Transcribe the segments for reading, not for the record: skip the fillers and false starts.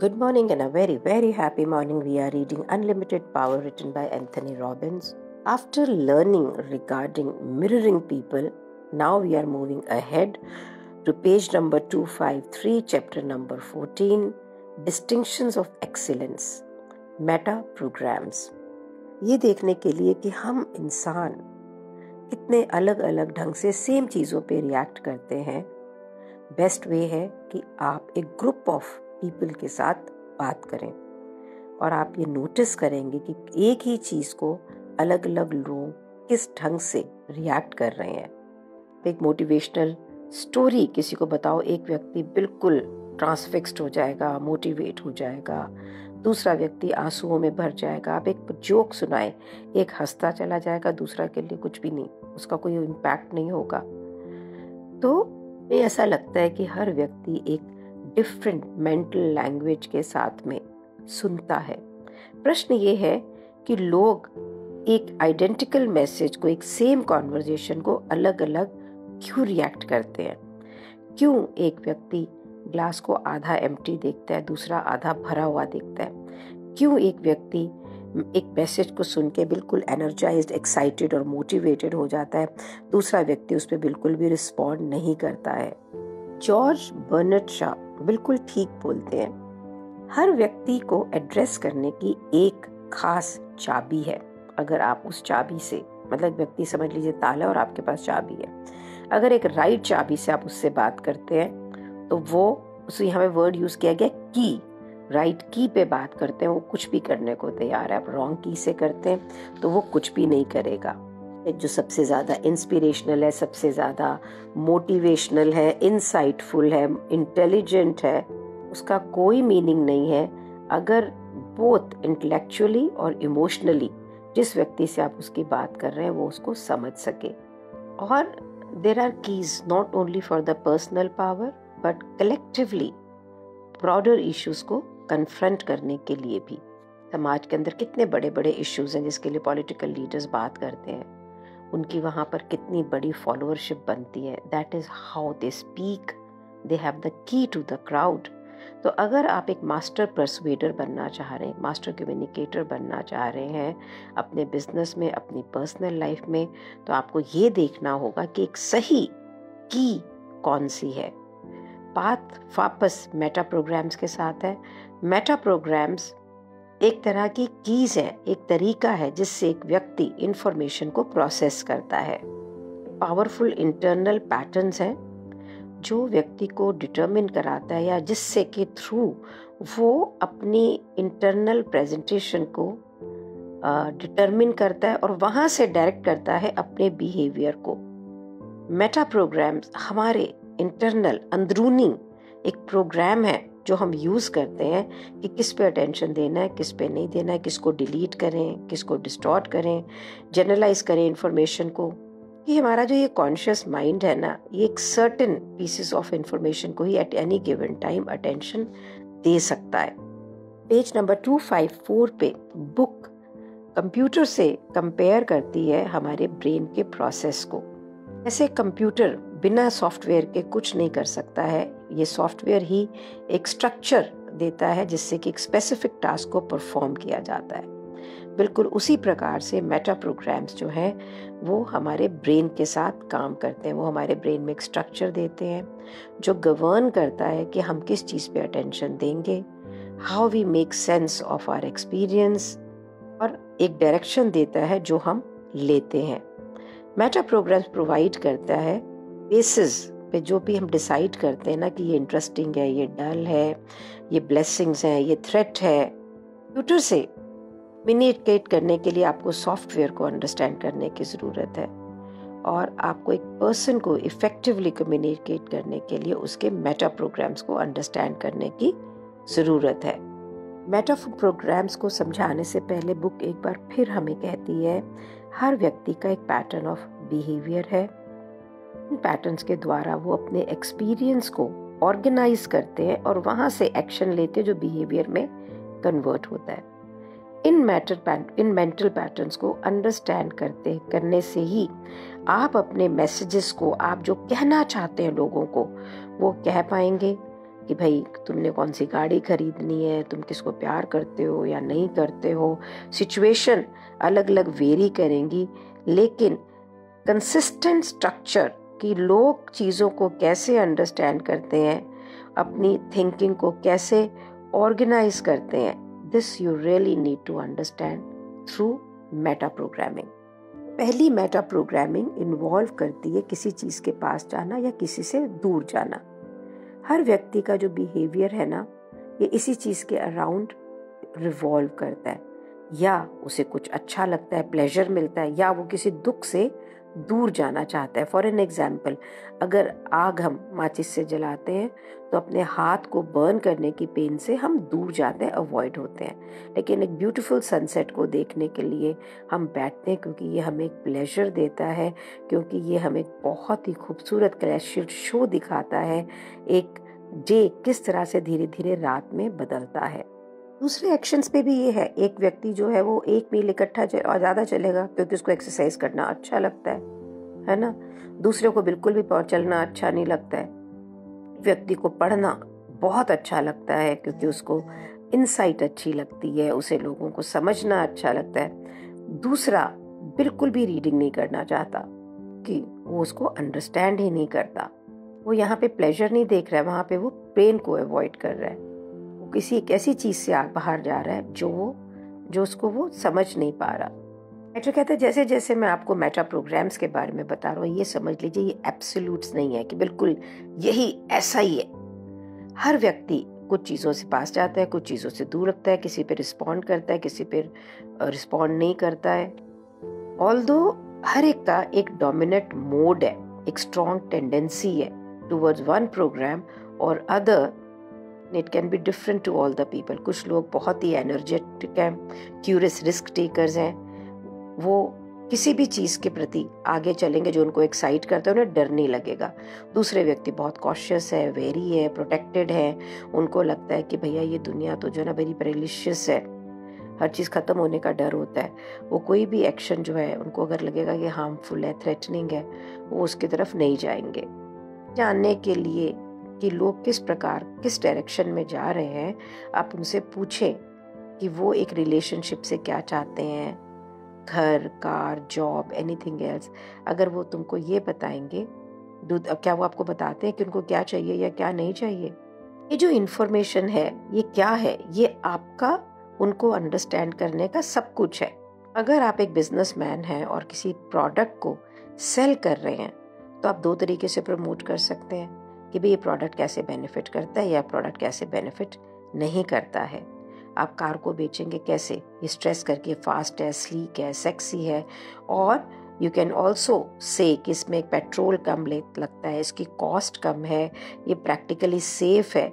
Good morning and a very, very happy morning. We are reading Unlimited Power written by Anthony Robbins. After learning regarding mirroring people, now we are moving ahead to page number 253, chapter number 14, Distinctions of Excellence, Meta Programs. ये देखने के लिए कि हम इंसान कितने अलग अलग ढंग से सेम चीज़ों पे रिएक्ट करते हैं, बेस्ट वे है कि आप एक ग्रुप ऑफ पीपल के साथ बात करें और आप ये नोटिस करेंगे कि एक ही चीज़ को अलग अलग लोग किस ढंग से रिएक्ट कर रहे हैं। एक मोटिवेशनल स्टोरी किसी को बताओ, एक व्यक्ति बिल्कुल ट्रांसफिक्स्ड हो जाएगा, मोटिवेट हो जाएगा, दूसरा व्यक्ति आंसुओं में भर जाएगा। आप एक जोक सुनाए, एक हंसता चला जाएगा, दूसरा के लिए कुछ भी नहीं, उसका कोई इम्पैक्ट नहीं होगा। तो ये ऐसा लगता है कि हर व्यक्ति एक डिफरेंट मेंटल लैंग्वेज के साथ में सुनता है। प्रश्न ये है कि लोग एक आइडेंटिकल मैसेज को, एक सेम कॉन्वर्जेशन को अलग अलग क्यों रिएक्ट करते हैं। क्यों एक व्यक्ति ग्लास को आधा एम्प्टी देखता है, दूसरा आधा भरा हुआ देखता है। क्यों एक व्यक्ति एक मैसेज को सुन के बिल्कुल एनर्जाइज्ड, एक्साइटेड और मोटिवेटेड हो जाता है, दूसरा व्यक्ति उस पर बिल्कुल भी रिस्पॉन्ड नहीं करता है। जॉर्ज बर्नार्ड शॉ बिल्कुल ठीक बोलते हैं, हर व्यक्ति को एड्रेस करने की एक खास चाबी है। अगर आप उस चाबी से, मतलब व्यक्ति समझ लीजिए ताला और आपके पास चाबी है, अगर एक राइट चाबी से आप उससे बात करते हैं तो वो, उसे यहाँ पे वर्ड यूज किया गया की, राइट की पे बात करते हैं, वो कुछ भी करने को तैयार है। आप रॉन्ग की से करते हैं तो वो कुछ भी नहीं करेगा। जो सबसे ज़्यादा इंस्पिरेशनल है, सबसे ज़्यादा मोटिवेशनल है, इंसाइटफुल है, इंटेलिजेंट है, उसका कोई मीनिंग नहीं है अगर बोथ इंटेलेक्चुअली और इमोशनली जिस व्यक्ति से आप उसकी बात कर रहे हैं वो उसको समझ सके। और there are keys not only for the personal power but collectively broader issues को कन्फ्रंट करने के लिए भी। समाज के अंदर कितने बड़े बड़े इश्यूज हैं जिसके लिए पॉलिटिकल लीडर्स बात करते हैं, उनकी वहाँ पर कितनी बड़ी फॉलोअरशिप बनती है। That is how they speak, they have the key to the crowd. तो अगर आप एक मास्टर परसुएडर बनना चाह रहे हैं, मास्टर कम्युनिकेटर बनना चाह रहे हैं अपने बिजनेस में, अपनी पर्सनल लाइफ में, तो आपको ये देखना होगा कि एक सही की कौन सी है। बात वापस मेटा प्रोग्राम्स के साथ है। मेटा प्रोग्राम्स एक तरह की कीज है, एक तरीका है जिससे एक व्यक्ति इंफॉर्मेशन को प्रोसेस करता है। पावरफुल इंटरनल पैटर्न्स हैं जो व्यक्ति को डिटरमिन कराता है या जिससे के थ्रू वो अपनी इंटरनल प्रेजेंटेशन को डिटरमिन करता है और वहां से डायरेक्ट करता है अपने बिहेवियर को। मेटा प्रोग्राम्स हमारे इंटरनल अंदरूनी एक प्रोग्राम है जो हम यूज करते हैं कि किस पे अटेंशन देना है, किस पे नहीं देना है, किसको डिलीट करें, किसको डिस्टॉर्ट करें, जनरलाइज करें इंफॉर्मेशन को। कि हमारा जो ये कॉन्शियस माइंड है ना, ये एक सर्टेन पीसेस ऑफ इंफॉर्मेशन को ही at any given time attention दे सकता है। पेज नंबर 254 पे बुक कंप्यूटर से कंपेयर करती है हमारे ब्रेन के प्रोसेस को। ऐसे कंप्यूटर बिना सॉफ्टवेयर के कुछ नहीं कर सकता है। ये सॉफ्टवेयर ही एक स्ट्रक्चर देता है जिससे कि एक स्पेसिफिक टास्क को परफॉर्म किया जाता है। बिल्कुल उसी प्रकार से मेटा प्रोग्राम्स जो हैं वो हमारे ब्रेन के साथ काम करते हैं। वो हमारे ब्रेन में एक स्ट्रक्चर देते हैं जो गवर्न करता है कि हम किस चीज़ पे अटेंशन देंगे, how we make sense of our experience, और एक डायरेक्शन देता है जो हम लेते हैं। मेटा प्रोग्राम्स प्रोवाइड करता है बेसिस पे जो भी हम डिसाइड करते हैं ना कि ये इंटरेस्टिंग है, ये डल है, ये ब्लेसिंग्स हैं, ये थ्रेट है। कंप्यूटर से कम्युनिकेट करने के लिए आपको सॉफ्टवेयर को अंडरस्टैंड करने की ज़रूरत है और आपको एक पर्सन को इफेक्टिवली कम्युनिकेट करने के लिए उसके मेटा प्रोग्राम्स को अंडरस्टैंड करने की ज़रूरत है। मेटा प्रोग्राम्स को समझाने से पहले बुक एक बार फिर हमें कहती है हर व्यक्ति का एक पैटर्न ऑफ बिहेवियर है। इन पैटर्न्स के द्वारा वो अपने एक्सपीरियंस को ऑर्गेनाइज करते हैं और वहां से एक्शन लेते हैं जो बिहेवियर में कन्वर्ट होता है। इन मेंटल पैटर्न्स को अंडरस्टैंड करने से ही आप अपने मैसेजेस को, आप जो कहना चाहते हैं लोगों को, वो कह पाएंगे, कि भाई तुमने कौन सी गाड़ी खरीदनी है, तुम किसको प्यार करते हो या नहीं करते हो। सिचुएशन अलग अलग वेरी करेंगी, लेकिन कंसिस्टेंट स्ट्रक्चर कि लोग चीज़ों को कैसे अंडरस्टैंड करते हैं, अपनी थिंकिंग को कैसे ऑर्गेनाइज करते हैं, this you really need to understand through meta programming. पहली मेटा प्रोग्रामिंग इन्वॉल्व करती है किसी चीज़ के पास जाना या किसी से दूर जाना। हर व्यक्ति का जो बिहेवियर है ना, ये इसी चीज़ के अराउंड रिवॉल्व करता है। या उसे कुछ अच्छा लगता है, प्लेजर मिलता है, या वो किसी दुख से दूर जाना चाहता है। फॉर एन एग्जाम्पल, अगर आग हम माचिस से जलाते हैं तो अपने हाथ को बर्न करने की पेन से हम दूर जाते हैं, अवॉइड होते हैं। लेकिन एक ब्यूटीफुल सनसेट को देखने के लिए हम बैठते हैं, क्योंकि ये हमें एक प्लेजर देता है, क्योंकि ये हमें बहुत ही खूबसूरत क्लैशियल शो दिखाता है, एक डे किस तरह से धीरे धीरे रात में बदलता है। दूसरे एक्शंस पे भी ये है। एक व्यक्ति जो है वो 1 मील इकट्ठा और ज़्यादा चलेगा क्योंकि उसको एक्सरसाइज करना अच्छा लगता है ना। दूसरे को बिल्कुल भी चलना अच्छा नहीं लगता है। व्यक्ति को पढ़ना बहुत अच्छा लगता है क्योंकि उसको इनसाइट अच्छी लगती है, उसे लोगों को समझना अच्छा लगता है। दूसरा बिल्कुल भी रीडिंग नहीं करना चाहता कि वो उसको अंडरस्टैंड ही नहीं करता। वो यहाँ पे प्लेजर नहीं देख रहा है, वहाँ पे वो पेन को अवॉइड कर रहा है। किसी एक ऐसी चीज से बाहर जा रहा है जो उसको वो समझ नहीं पा रहा। राइटर कहता है जैसे जैसे मैं आपको मेटा प्रोग्राम्स के बारे में बता रहा हूँ, ये समझ लीजिए ये एब्सोल्यूट्स नहीं है कि बिल्कुल यही ऐसा ही है। हर व्यक्ति कुछ चीज़ों से पास जाता है, कुछ चीज़ों से दूर रखता है, किसी पे रिस्पॉन्ड करता है, किसी पे रिस्पॉन्ड नहीं करता है। ऑल्दो हर एक का एक डोमिनेंट मोड है, एक स्ट्रॉन्ग टेंडेंसी है टूवर्ड्स वन प्रोग्राम और other. It can be different to all the people. कुछ लोग बहुत ही एनर्जेटिक हैं, क्यूरियस, रिस्क टेकर्स हैं, वो किसी भी चीज़ के प्रति आगे चलेंगे जो उनको एक्साइट करता है, उन्हें डर नहीं लगेगा। दूसरे व्यक्ति बहुत कॉशियस है, वेरी है, प्रोटेक्टेड है, उनको लगता है कि भैया ये दुनिया तो जो ना वेरी पेरिलिशियस है, हर चीज़ खत्म होने का डर होता है। वो कोई भी एक्शन जो है उनको अगर लगेगा कि हार्मफुल है, थ्रेटनिंग है, वो उसकी तरफ नहीं जाएंगे। जानने के लिए कि लोग किस प्रकार किस डायरेक्शन में जा रहे हैं, आप उनसे पूछें कि वो एक रिलेशनशिप से क्या चाहते हैं, घर, कार, जॉब, एनीथिंग एल्स। अगर वो तुमको ये बताएंगे, क्या वो आपको बताते हैं कि उनको क्या चाहिए या क्या नहीं चाहिए? ये जो इन्फॉर्मेशन है ये क्या है? ये आपका उनको अंडरस्टैंड करने का सब कुछ है। अगर आप एक बिजनेसमैन हैं और किसी प्रोडक्ट को सेल कर रहे हैं तो आप 2 तरीके से प्रमोट कर सकते हैं कि भाई ये प्रोडक्ट कैसे बेनिफिट करता है या प्रोडक्ट कैसे बेनिफिट नहीं करता है। आप कार को बेचेंगे कैसे, ये स्ट्रेस करके फास्ट है, स्लीक है, सेक्सी है, और यू कैन ऑल्सो से कि इसमें पेट्रोल कम लगता है, इसकी कॉस्ट कम है, ये प्रैक्टिकली सेफ है।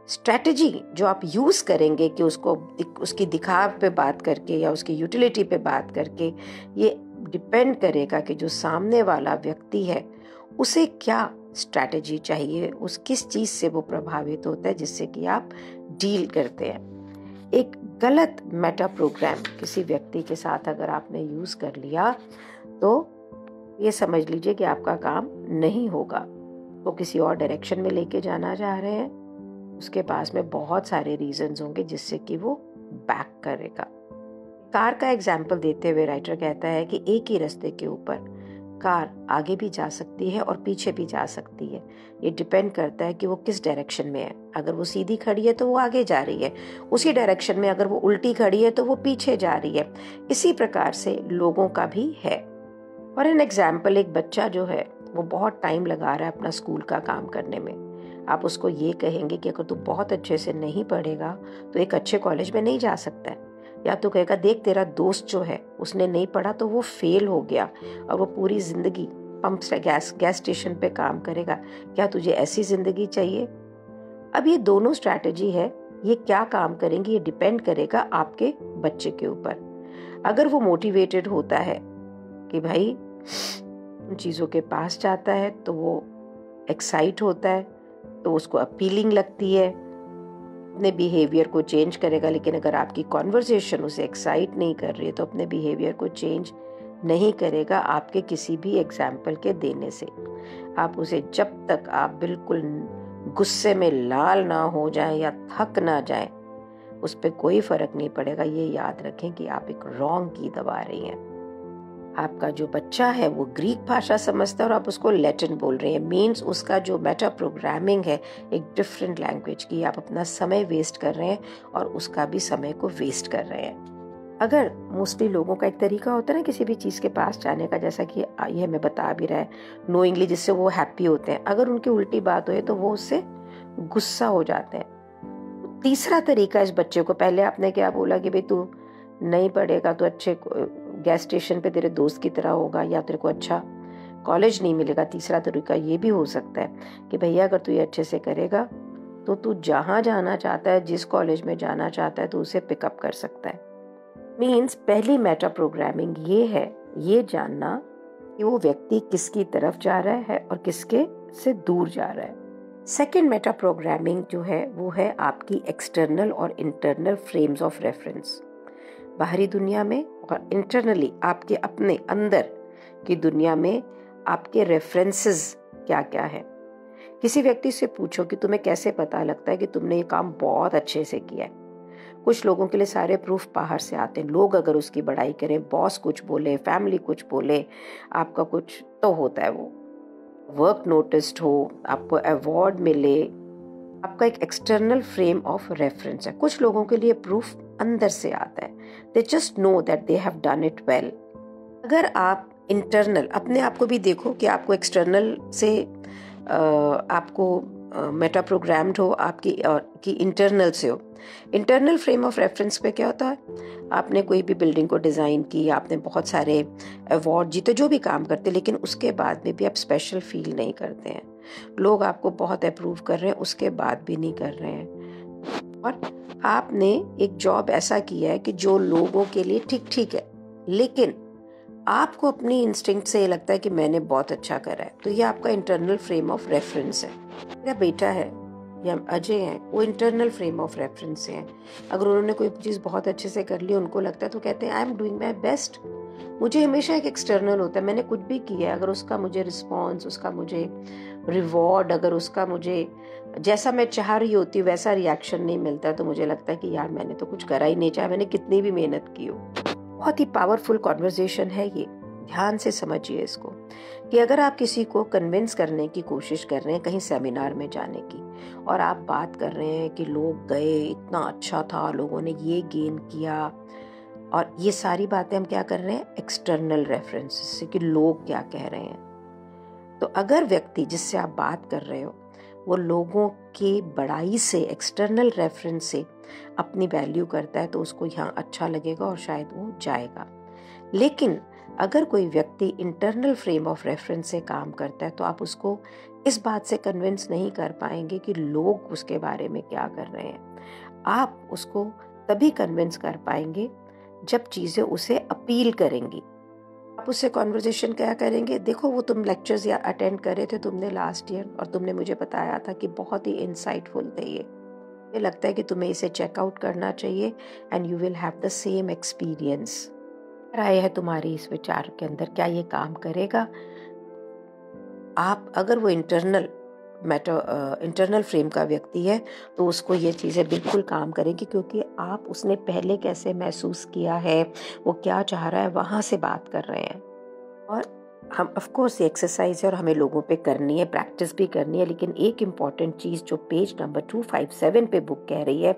स्ट्रैटेजी जो आप यूज़ करेंगे कि उसकी दिखाव पे बात करके या उसकी यूटिलिटी पे बात करके, ये डिपेंड करेगा कि जो सामने वाला व्यक्ति है उसे क्या स्ट्रैटेजी चाहिए, उस किस चीज से वो प्रभावित होता है जिससे कि आप डील करते हैं। एक गलत मेटा प्रोग्राम किसी व्यक्ति के साथ अगर आपने यूज कर लिया तो ये समझ लीजिए कि आपका काम नहीं होगा। वो किसी और डायरेक्शन में लेके जाना चाह रहे हैं, उसके पास में बहुत सारे रीजंस होंगे जिससे कि वो बैक करेगा। कार का एग्जाम्पल देते हुए राइटर कहता है कि एक ही रास्ते के ऊपर कार आगे भी जा सकती है और पीछे भी जा सकती है। ये डिपेंड करता है कि वो किस डायरेक्शन में है। अगर वो सीधी खड़ी है तो वो आगे जा रही है, उसी डायरेक्शन में अगर वो उल्टी खड़ी है तो वो पीछे जा रही है। इसी प्रकार से लोगों का भी है। और एन एग्जाम्पल, एक बच्चा जो है वो बहुत टाइम लगा रहा है अपना स्कूल का काम करने में। आप उसको ये कहेंगे कि अगर तू बहुत अच्छे से नहीं पढ़ेगा तो एक अच्छे कॉलेज में नहीं जा सकता है, या तो कहेगा देख तेरा दोस्त जो है उसने नहीं पढ़ा तो वो फेल हो गया और वो पूरी जिंदगी पंप से गैस स्टेशन पे काम करेगा, क्या तुझे ऐसी जिंदगी चाहिए? अब ये दोनों स्ट्रैटेजी है, ये क्या काम करेंगी ये डिपेंड करेगा आपके बच्चे के ऊपर। अगर वो मोटिवेटेड होता है कि भाई उन चीजों के पास जाता है तो वो एक्साइट होता है, तो उसको अपीलिंग लगती है, अपने बिहेवियर को चेंज करेगा। लेकिन अगर आपकी कॉन्वर्सेशन उसे एक्साइट नहीं कर रही है तो अपने बिहेवियर को चेंज नहीं करेगा आपके किसी भी एग्जाम्पल के देने से। आप उसे जब तक आप बिल्कुल गुस्से में लाल ना हो जाए या थक ना जाए, उस पर कोई फर्क नहीं पड़ेगा। ये याद रखें कि आप एक रॉन्ग की दबा रही हैं। आपका जो बच्चा है वो ग्रीक भाषा समझता है और आप उसको लैटिन बोल रहे हैं, मीन्स उसका जो मेटा प्रोग्रामिंग है एक डिफरेंट लैंग्वेज की, आप अपना समय वेस्ट कर रहे हैं और उसका भी समय को वेस्ट कर रहे हैं। अगर मोस्टली लोगों का एक तरीका होता है ना किसी भी चीज़ के पास जाने का, जैसा कि ये हमें बता भी रहा है नोइंगली, जिससे वो हैप्पी होते हैं, अगर उनकी उल्टी बात हो तो वो उससे गुस्सा हो जाते हैं। तीसरा तरीका इस बच्चे को, पहले आपने क्या बोला कि भाई तू नहीं पढ़ेगा तो अच्छे गैस स्टेशन पे तेरे दोस्त की तरह होगा या तेरे को अच्छा कॉलेज नहीं मिलेगा। तीसरा तरीका ये भी हो सकता है कि भैया अगर तू ये अच्छे से करेगा तो तू जहाँ जाना चाहता है, जिस कॉलेज में जाना चाहता है, तो उसे पिकअप कर सकता है। मीन्स पहली मेटा प्रोग्रामिंग ये है, ये जानना कि वो व्यक्ति किसकी तरफ जा रहा है और किसके से दूर जा रहा है। सेकेंड मेटा प्रोग्रामिंग जो है वो है आपकी एक्सटर्नल और इंटरनल फ्रेम्स ऑफ रेफरेंस। बाहरी दुनिया में और इंटरनली आपके अपने अंदर की दुनिया में आपके रेफरेंसेस क्या क्या है। किसी व्यक्ति से पूछो कि तुम्हें कैसे पता लगता है कि तुमने ये काम बहुत अच्छे से किया है। कुछ लोगों के लिए सारे प्रूफ बाहर से आते हैं। लोग अगर उसकी बड़ाई करें, बॉस कुछ बोले, फैमिली कुछ बोले, आपका कुछ तो होता है, वो वर्क नोटिस्ड हो, आपको अवार्ड मिले, आपका एक एक्सटर्नल फ्रेम ऑफ रेफरेंस है। कुछ लोगों के लिए प्रूफ अंदर से आता है, they just know that they have done it well. अगर आप इंटरनल अपने आप को भी देखो कि आपको एक्सटर्नल से आपको मेटा प्रोग्राम्ड हो आपकी और कि इंटरनल से हो। इंटरनल फ्रेम ऑफ रेफरेंस पे क्या होता है, आपने कोई भी बिल्डिंग को डिज़ाइन की, आपने बहुत सारे अवार्ड जीते, जो भी काम करते, लेकिन उसके बाद में भी आप स्पेशल फील नहीं करते हैं। लोग आपको बहुत अप्रूव कर रहे हैं, उसके बाद भी नहीं कर रहे हैं। और आपने एक जॉब ऐसा किया है कि जो लोगों के लिए ठीक ठीक है, लेकिन आपको अपनी इंस्टिंक्ट से ये लगता है कि मैंने बहुत अच्छा करा है, तो ये आपका इंटरनल फ्रेम ऑफ रेफरेंस है। मेरा बेटा है या अजय है, वो इंटरनल फ्रेम ऑफ रेफरेंस है। अगर उन्होंने कोई चीज़ बहुत अच्छे से कर ली, उनको लगता है, तो कहते हैं I am doing my best. मुझे हमेशा एक एक्सटर्नल होता है, मैंने कुछ भी किया है, अगर उसका मुझे रिस्पॉन्स, उसका मुझे रिवॉर्ड, अगर उसका मुझे जैसा मैं चाह रही होती वैसा रिएक्शन नहीं मिलता, तो मुझे लगता है कि यार मैंने तो कुछ करा ही नहीं, चाहे मैंने कितनी भी मेहनत की हो। बहुत ही पावरफुल कॉन्वर्सेशन है ये, ध्यान से समझिए इसको, कि अगर आप किसी को कन्विंस करने की कोशिश कर रहे हैं कहीं सेमिनार में जाने की, और आप बात कर रहे हैं कि लोग गए, इतना अच्छा था, लोगों ने ये गेन किया, और ये सारी बातें हम क्या कर रहे हैं, एक्सटर्नल रेफरेंस से, कि लोग क्या कह रहे हैं। तो अगर व्यक्ति जिससे आप बात कर रहे हो वो लोगों की बड़ाई से, एक्सटर्नल रेफरेंस से अपनी वैल्यू करता है, तो उसको यहाँ अच्छा लगेगा और शायद वो जाएगा। लेकिन अगर कोई व्यक्ति इंटरनल फ्रेम ऑफ रेफरेंस से काम करता है, तो आप उसको इस बात से कन्विंस नहीं कर पाएंगे कि लोग उसके बारे में क्या कर रहे हैं। आप उसको तभी कन्विंस कर पाएंगे जब चीज़ें उसे अपील करेंगी। आप उससे कॉन्वर्जेशन क्या करेंगे, देखो वो तुम लेक्चर्स या अटेंड कर रहे थे तुमने लास्ट ईयर, और तुमने मुझे बताया था कि बहुत ही इंसाइटफुल थे ये लगता है कि तुम्हें इसे चेकआउट करना चाहिए, and you will have the same experience. राय है तुम्हारी इस विचार के अंदर, क्या ये काम करेगा? आप अगर वो इंटरनल फ्रेम का व्यक्ति है, तो उसको ये चीज़ें बिल्कुल काम करेंगी, क्योंकि आप उसने पहले कैसे महसूस किया है, वो क्या चाह रहा है, वहाँ से बात कर रहे हैं। और हम ऑफ कोर्स ये एक्सरसाइज है और हमें लोगों पे करनी है, प्रैक्टिस भी करनी है, लेकिन एक इम्पॉर्टेंट चीज़ जो पेज नंबर 257 पे बुक कह रही है,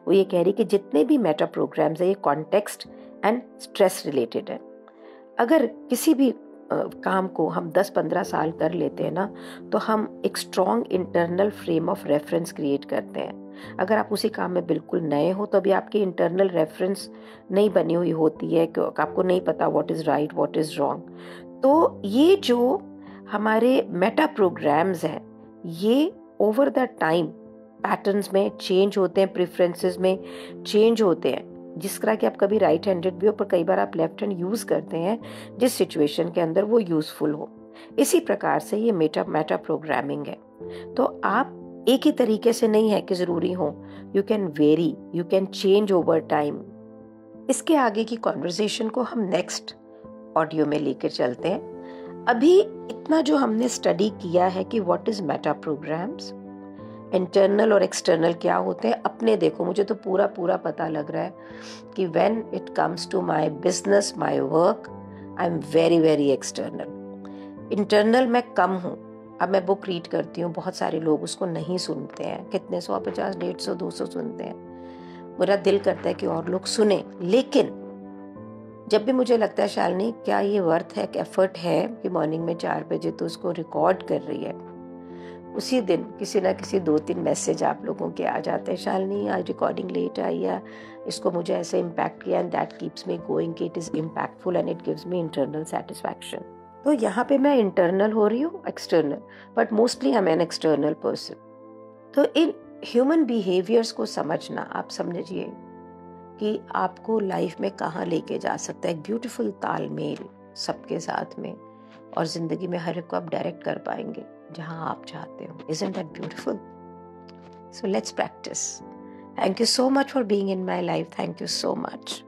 वो ये कह रही है कि जितने भी मेटा प्रोग्राम्स है ये कॉन्टेक्स्ट एंड स्ट्रेस रिलेटेड है। अगर किसी भी काम को हम 10-15 साल कर लेते हैं ना, तो हम एक strong internal frame of reference create करते हैं। अगर आप उसी काम में बिल्कुल नए हो, तो अभी आपकी इंटरनल रेफरेंस नहीं बनी हुई होती है, क्योंकि आपको नहीं पता what is right what is wrong. तो ये जो हमारे मेटा प्रोग्राम्स हैं, ये ओवर द टाइम पैटर्न्स में चेंज होते हैं, प्रेफरेंसेस में चेंज होते हैं। जिस तरह कि आप कभी राइट हैंडेड भी हो, पर कई बार आप लेफ्ट हैंड यूज़ करते हैं जिस सिचुएशन के अंदर वो यूज़फुल हो। इसी प्रकार से ये मेटा प्रोग्रामिंग है। तो आप एक ही तरीके से नहीं है कि ज़रूरी हो, you can very, you can change over time. इसके आगे की कॉन्वर्सेशन को हम नेक्स्ट ऑडियो में लेकर चलते हैं। अभी इतना जो हमने स्टडी किया है कि what is meta programs internal और एक्सटर्नल क्या होते हैं अपने देखो, मुझे तो पूरा पूरा पता लग रहा है कि when it comes to my business, my work, I am very very external. Internal मैं कम हूँ। अब मैं बुक रीड करती हूँ, बहुत सारे लोग उसको नहीं सुनते हैं, कितने 150, 150, 200 सुनते हैं। मेरा दिल करता है कि और लोग सुने, लेकिन जब भी मुझे लगता है शालिनी क्या ये वर्थ है, एफर्ट है कि मॉर्निंग में 4 बजे तो उसको रिकॉर्ड कर रही है, उसी दिन किसी ना किसी 2-3 मैसेज आप लोगों के आ जाते हैं, शालिनी आज रिकॉर्डिंग लेट आई है, इसको मुझे ऐसे इम्पैक्ट किया, and that keeps me going, it is impactful and it gives me internal satisfaction. तो यहाँ पे मैं इंटरनल हो रही हूँ, external, but mostly I am an external person. तो इन ह्यूमन बिहेवियर्स को समझना, आप समझिए कि आपको लाइफ में कहाँ लेके जा सकता है। एक ब्यूटीफुल तालमेल सबके साथ में, और जिंदगी में हर एक को आप डायरेक्ट कर पाएंगे जहां आप चाहते हो। Isn't that beautiful? So let's practice. Thank you so much for being in my life. Thank you so much.